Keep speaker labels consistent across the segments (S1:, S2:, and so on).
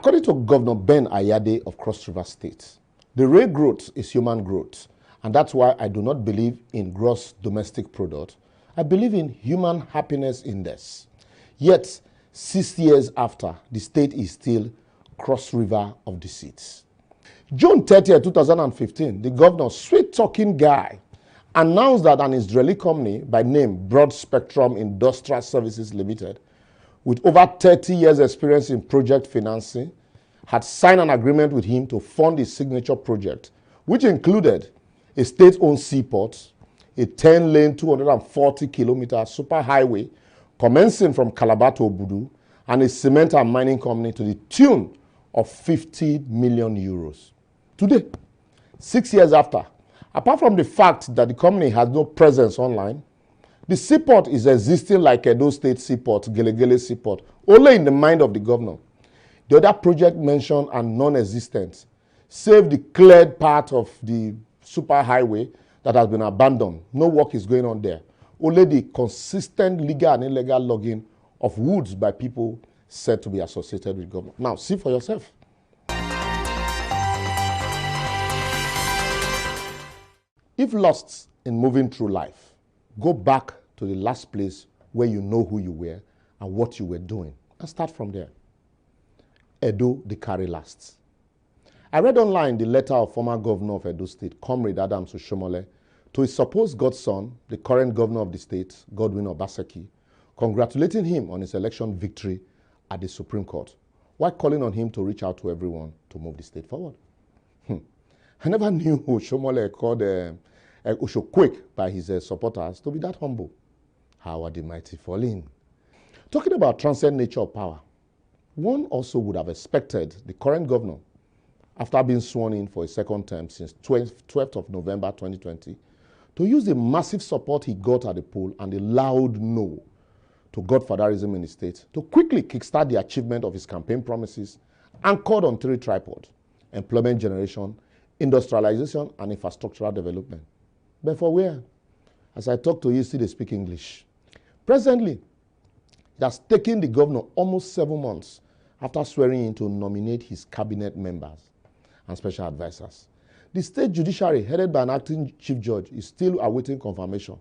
S1: According to Governor Ben Ayade of Cross River State, the real growth is human growth, and that's why I do not believe in gross domestic product. I believe in human happiness index. Yet, 6 years after, the state is still Cross River of the seats. June 30, 2015, the governor, sweet-talking guy, announced that an Israeli company by name Broad Spectrum Industrial Services Limited, with over 30 years experience in project financing, had signed an agreement with him to fund his signature project, which included a state-owned seaport, a 10-lane, 240-kilometer superhighway commencing from Calabar to Obudu, and a cement and mining company to the tune of 50 million euros. Today, 6 years after, apart from the fact that the company has no presence online, the seaport is existing like Edo State Seaport, Gelegele Seaport, only in the mind of the governor. The other project mentioned are non-existent, save the cleared part of the superhighway that has been abandoned. No work is going on there. Only the consistent legal and illegal logging of woods by people said to be associated with government. Now, see for yourself. If lost in moving through life, go back to the last place where you know who you were and what you were doing, and start from there. Edo, the carry lasts. I read online the letter of former governor of Edo State, Comrade Adams Oshomole, to his supposed godson, the current governor of the state, Godwin Obaseki, congratulating him on his election victory at the Supreme Court, while calling on him to reach out to everyone to move the state forward. I never knew Oshomole called Oshokwek by his supporters to be that humble. How are the mighty falling? Talking about transcendent nature of power, one also would have expected the current governor, after being sworn in for a second term since 12th of November 2020, to use the massive support he got at the poll and the loud no to godfatherism in the state to quickly kickstart the achievement of his campaign promises anchored on 3 tripods: employment generation, industrialization, and infrastructural development. But for where? As I talk to you, still they speak English. Presently, it has taken the governor almost 7 months after swearing in to nominate his cabinet members and special advisors. The state judiciary, headed by an acting chief judge, is still awaiting confirmation.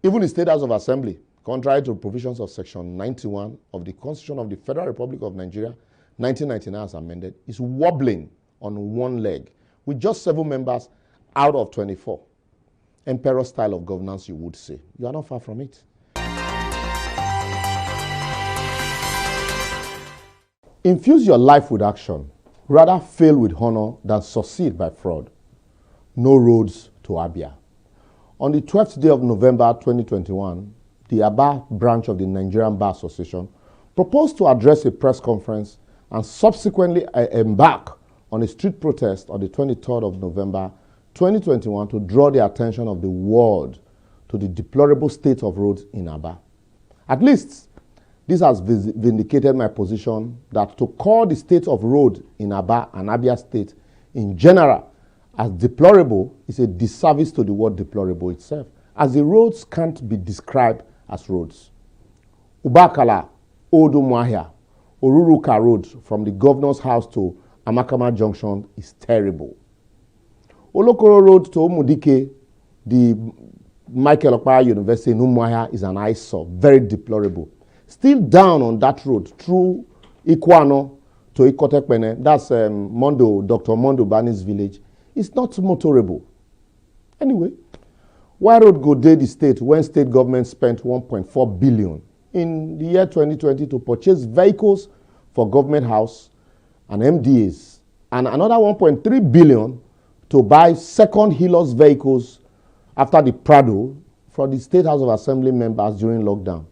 S1: Even the State House of Assembly, contrary to provisions of Section 91 of the Constitution of the Federal Republic of Nigeria, 1999 as amended, is wobbling on one leg with just 7 members out of 24. Emperor style of governance, you would say. You are not far from it. Infuse your life with action. Rather fail with honor than succeed by fraud. No roads to Abia. On the 12th day of November 2021, the Aba branch of the Nigerian Bar Association proposed to address a press conference and subsequently embark on a street protest on the 23rd of November 2021 to draw the attention of the world to the deplorable state of roads in Aba. At least, this has vindicated my position that to call the state of road in Aba and Abia State in general as deplorable is a disservice to the word deplorable itself, as the roads can't be described as roads. Ubakala, Odumuahia, Oruruka Road from the governor's house to Amakama Junction is terrible. Olokoro Road to Omudike, the Michael Okpara University in Umuahia, is an eyesore, very deplorable. Still down on that road through Ikwano to Ikotekpene, that's Dr. Mondo Bani's village, it's not motorable. Anyway, why road go dey the state when state government spent 1.4 billion in the year 2020 to purchase vehicles for government house and MDAs, and another 1.3 billion to buy second Hilux vehicles after the Prado for the State House of Assembly members during lockdown.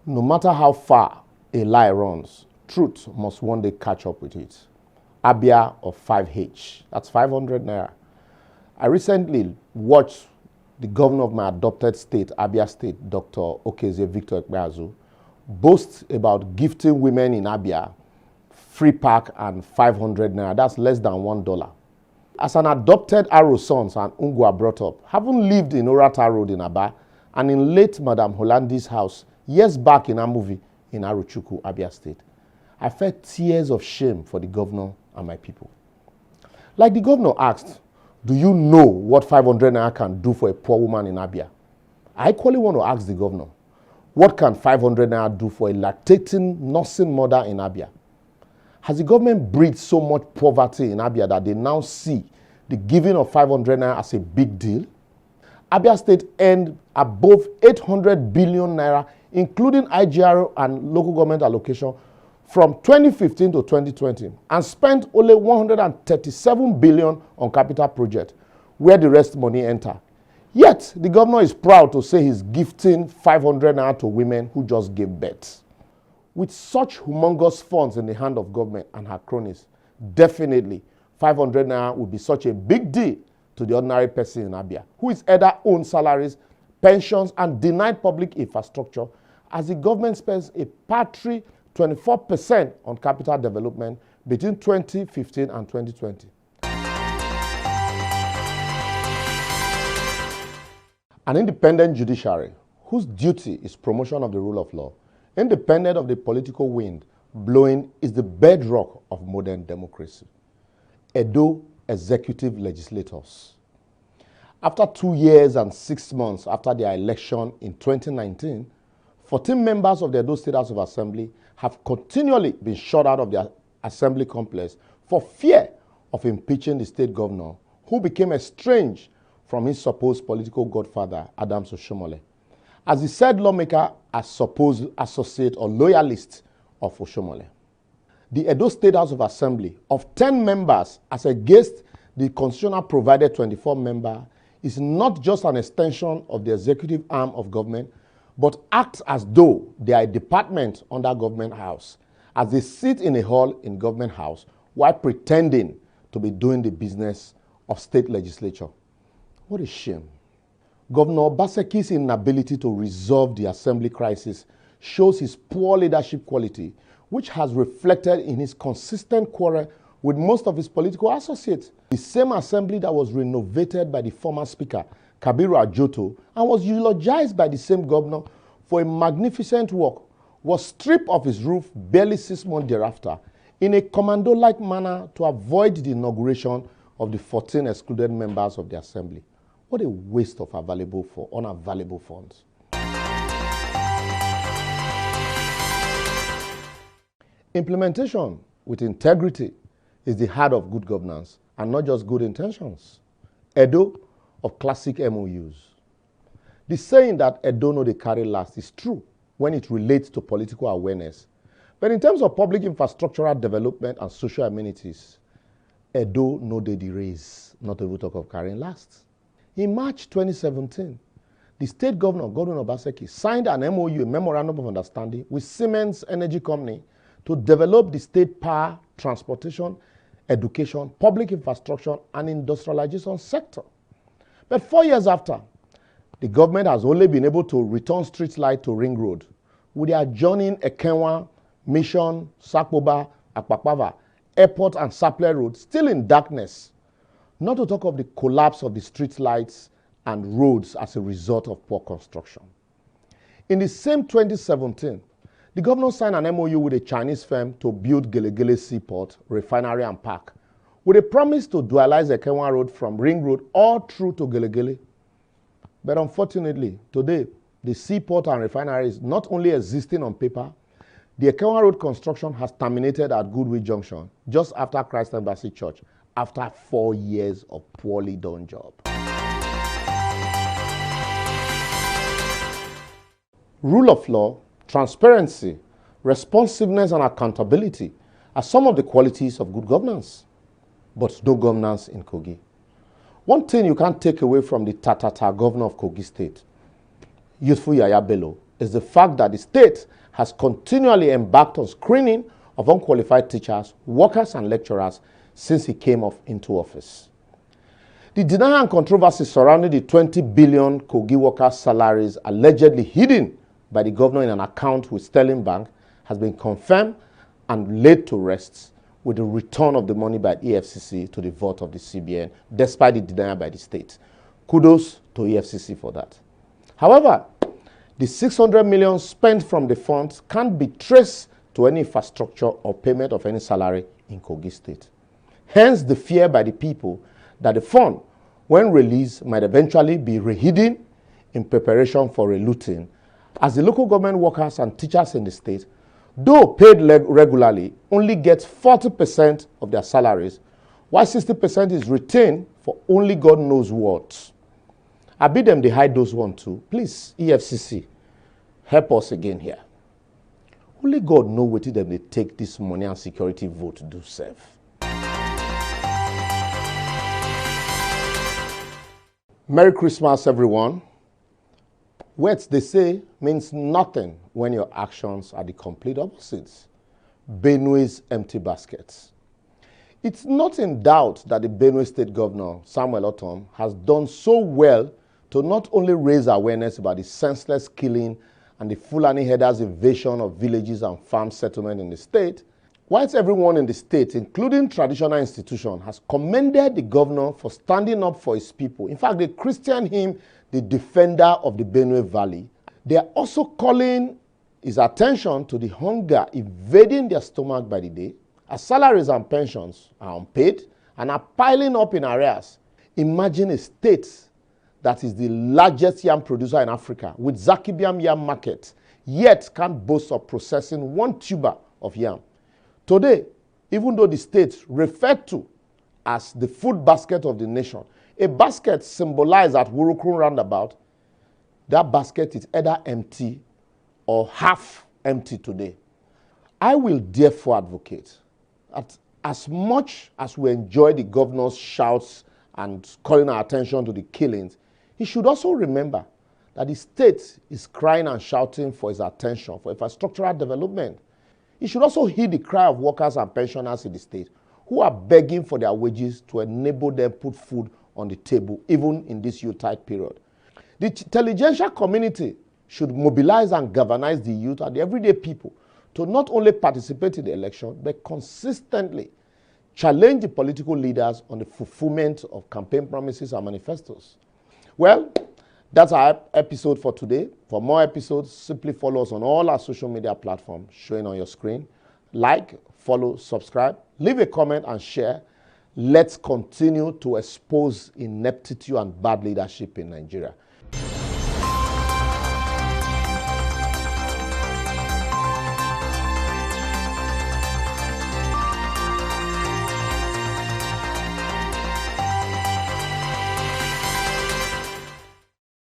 S1: No matter how far a lie runs, truth must one day catch up with it. Abia of 5H, that's 500 naira. I recently watched the governor of my adopted state, Abia State, Dr. Okezie Victor Ekpeazu, boast about gifting women in Abia free park and 500 naira. That's less than $1. As an adopted Aro sons and Ungwa brought up, having lived in Orata Road in Aba and in late Madam Holandi's house years back in a movie in Arochukwu, Abia State. I felt tears of shame for the governor and my people. Like the governor asked, do you know what 500 naira can do for a poor woman in Abia? I equally want to ask the governor, what can 500 naira do for a lactating nursing mother in Abia? Has the government breeded so much poverty in Abia that they now see the giving of 500 naira as a big deal? Abia State earned above 800 billion naira, including IGR and local government allocation, from 2015 to 2020, and spent only 137 billion on capital projects, where the rest money enter. Yet, the governor is proud to say he's gifting 500 naira to women who just gave birth. With such humongous funds in the hand of government and her cronies, definitely 500 naira would be such a big deal to the ordinary person in Abia, who is either owned salaries, pensions, and denied public infrastructure, as the government spends a paltry 24% on capital development between 2015 and 2020. An independent judiciary whose duty is promotion of the rule of law, independent of the political wind blowing, is the bedrock of modern democracy. Edo executive legislators. After 2 years and 6 months after their election in 2019, 14 members of the Edo State House of Assembly have continually been shut out of their assembly complex for fear of impeaching the state governor, who became estranged from his supposed political godfather, Adams Oshomole, as the said lawmaker as supposed associate or loyalist of Oshomole. The Edo State House of Assembly, of 10 members as against the constitutional provided 24 member, is not just an extension of the executive arm of government, but acts as though they are a department under government house, as they sit in a hall in government house while pretending to be doing the business of state legislature. What a shame. Governor Obaseki's inability to resolve the assembly crisis shows his poor leadership quality, which has reflected in his consistent quarrel with most of his political associates. The same assembly that was renovated by the former speaker, Kabiru Ajoto, and was eulogized by the same governor for a magnificent work, was stripped of his roof barely 6 months thereafter in a commando-like manner to avoid the inauguration of the 14 excluded members of the assembly. What a waste of unavailable funds. Implementation with integrity is the heart of good governance and not just good intentions. Edo of classic MOUs. The saying that Edo no dey carry last is true when it relates to political awareness. But in terms of public infrastructural development and social amenities, Edo no dey the race, not to even talk of carrying last. In March 2017, the state governor, Godwin Obaseki, signed an MOU, a Memorandum of Understanding, with Siemens Energy Company to develop the state power, transportation, education, public infrastructure, and industrialization sector. But 4 years after, the government has only been able to return street light to Ring Road, with the adjoining Ekenwa, Mission, Sakpoba, Akpakpava, Airport, and Sapele Road still in darkness, not to talk of the collapse of the street lights and roads as a result of poor construction. In the same 2017, the governor signed an MOU with a Chinese firm to build Gelegele Seaport, Refinery and Park, with a promise to dualize Ekenwa Road from Ring Road all through to Gelegele. But unfortunately, today, the seaport and refinery is not only existing on paper, the Ekenwa Road construction has terminated at Goodwill Junction just after Christ Embassy Church, after 4 years of poorly done job. Rule of law, transparency, responsiveness, and accountability are some of the qualities of good governance, but no governance in Kogi. One thing you can't take away from the Tatata governor of Kogi State, youthful Yaya Bello, is the fact that the state has continually embarked on screening of unqualified teachers, workers, and lecturers since he came into office. The denial and controversy surrounding the 20 billion Kogi workers' salaries allegedly hidden by the governor in an account with Sterling Bank has been confirmed and laid to rest with the return of the money by EFCC to the vault of the CBN, despite the denial by the state. Kudos to EFCC for that. However, The 600 million spent from the funds can't be traced to any infrastructure or payment of any salary in Kogi State. Hence the fear by the people that the fund, when released, might eventually be rehidden in preparation for relooting, as the local government workers and teachers in the state, though paid regularly, only get 40% of their salaries, while 60% is retained for only God knows what. I bid them they hide those ones too. Please, EFCC, help us again here. Only God know what them they take this money and security vote to do serve. Merry Christmas, everyone. Words they say means nothing when your actions are the complete opposites. Benue's empty baskets. It's not in doubt that the Benue State Governor, Samuel Ortom, has done so well to not only raise awareness about the senseless killing and the Fulani herders' invasion of villages and farm settlement in the state, whilst everyone in the state, including traditional institutions, has commended the governor for standing up for his people. In fact, they christened him the defender of the Benue Valley. They are also calling his attention to the hunger invading their stomach by the day, as salaries and pensions are unpaid and are piling up in arrears. Imagine a state that is the largest yam producer in Africa with Zakibiam yam market, yet can't boast of processing one tuber of yam. Today, even though the state referred to as the food basket of the nation, a basket symbolized at Wurukun roundabout, that basket is either empty or half empty today. I will therefore advocate that as much as we enjoy the governor's shouts and calling our attention to the killings, he should also remember that the state is crying and shouting for his attention, for infrastructural development. He should also heed the cry of workers and pensioners in the state who are begging for their wages to enable them put food on the table, even in this Yuletide period. The intelligentsia community should mobilize and galvanize the youth and the everyday people to not only participate in the election, but consistently challenge the political leaders on the fulfillment of campaign promises and manifestos. Well, that's our episode for today. For more episodes, simply follow us on all our social media platforms showing on your screen. Like, follow, subscribe, leave a comment and share. Let's continue to expose ineptitude and bad leadership in Nigeria.